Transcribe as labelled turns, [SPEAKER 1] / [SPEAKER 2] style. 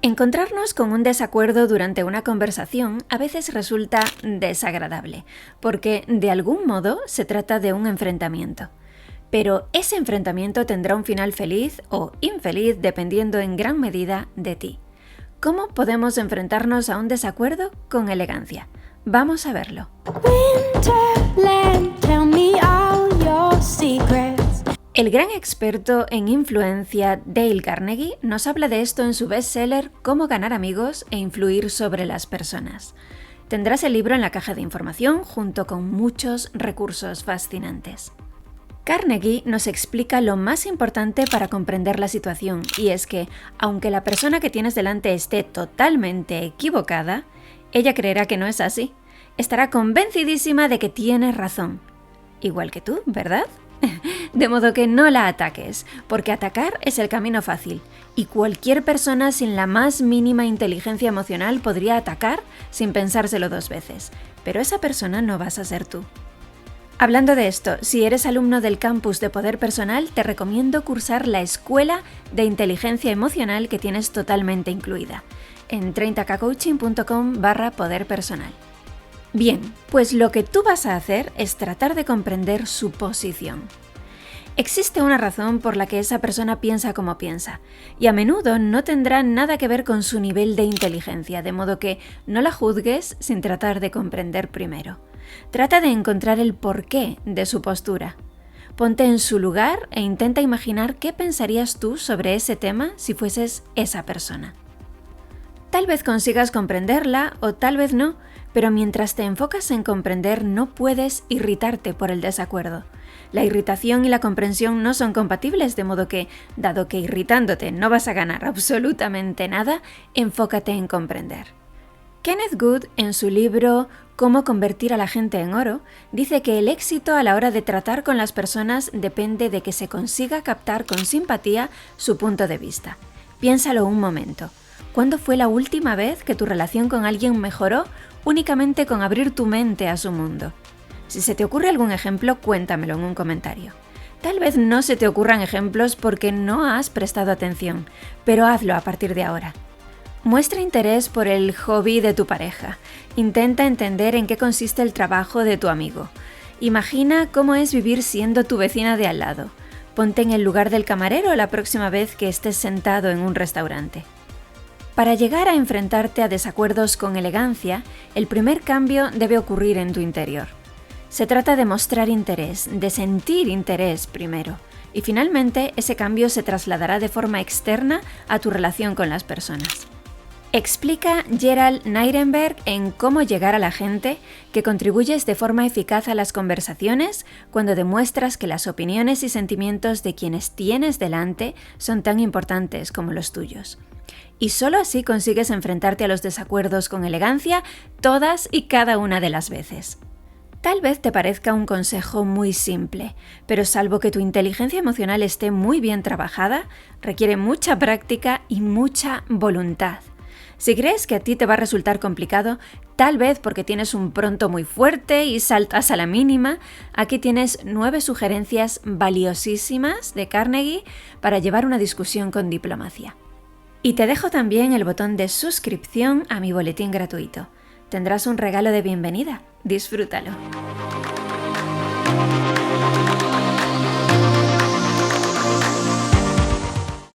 [SPEAKER 1] Encontrarnos con un desacuerdo durante una conversación a veces resulta desagradable, porque de algún modo se trata de un enfrentamiento. Pero ese enfrentamiento tendrá un final feliz o infeliz dependiendo en gran medida de ti. ¿Cómo podemos enfrentarnos a un desacuerdo con elegancia? Vamos a verlo. Winterland, tell me all your secrets. El gran experto en influencia Dale Carnegie nos habla de esto en su bestseller Cómo ganar amigos e influir sobre las personas. Tendrás el libro en la caja de información junto con muchos recursos fascinantes. Carnegie nos explica lo más importante para comprender la situación, y es que, aunque la persona que tienes delante esté totalmente equivocada, ella creerá que no es así. Estará convencidísima de que tienes razón. Igual que tú, ¿verdad? De modo que no la ataques, porque atacar es el camino fácil, y cualquier persona sin la más mínima inteligencia emocional podría atacar sin pensárselo dos veces, pero esa persona no vas a ser tú. Hablando de esto, si eres alumno del campus de Poder Personal, te recomiendo cursar la Escuela de Inteligencia Emocional que tienes totalmente incluida, en 30kcoaching.com/poder personal. Bien, pues lo que tú vas a hacer es tratar de comprender su posición. Existe una razón por la que esa persona piensa como piensa, y a menudo no tendrá nada que ver con su nivel de inteligencia, de modo que no la juzgues sin tratar de comprender primero. Trata de encontrar el porqué de su postura. Ponte en su lugar e intenta imaginar qué pensarías tú sobre ese tema si fueses esa persona. Tal vez consigas comprenderla o tal vez no, pero mientras te enfocas en comprender no puedes irritarte por el desacuerdo. La irritación y la comprensión no son compatibles, de modo que, dado que irritándote no vas a ganar absolutamente nada, enfócate en comprender. Kenneth Good, en su libro Cómo convertir a la gente en oro, dice que el éxito a la hora de tratar con las personas depende de que se consiga captar con simpatía su punto de vista. Piénsalo un momento. ¿Cuándo fue la última vez que tu relación con alguien mejoró únicamente con abrir tu mente a su mundo? Si se te ocurre algún ejemplo, cuéntamelo en un comentario. Tal vez no se te ocurran ejemplos porque no has prestado atención, pero hazlo a partir de ahora. Muestra interés por el hobby de tu pareja. Intenta entender en qué consiste el trabajo de tu amigo. Imagina cómo es vivir siendo tu vecina de al lado. Ponte en el lugar del camarero la próxima vez que estés sentado en un restaurante. Para llegar a enfrentarte a desacuerdos con elegancia, el primer cambio debe ocurrir en tu interior. Se trata de mostrar interés, de sentir interés primero, y finalmente ese cambio se trasladará de forma externa a tu relación con las personas. Explica Gerald Nirenberg en Cómo llegar a la gente que contribuyes de forma eficaz a las conversaciones cuando demuestras que las opiniones y sentimientos de quienes tienes delante son tan importantes como los tuyos. Y solo así consigues enfrentarte a los desacuerdos con elegancia todas y cada una de las veces. Tal vez te parezca un consejo muy simple, pero salvo que tu inteligencia emocional esté muy bien trabajada, requiere mucha práctica y mucha voluntad. Si crees que a ti te va a resultar complicado, tal vez porque tienes un pronto muy fuerte y saltas a la mínima, aquí tienes 9 sugerencias valiosísimas de Carnegie para llevar una discusión con diplomacia. Y te dejo también el botón de suscripción a mi boletín gratuito. Tendrás un regalo de bienvenida. Disfrútalo.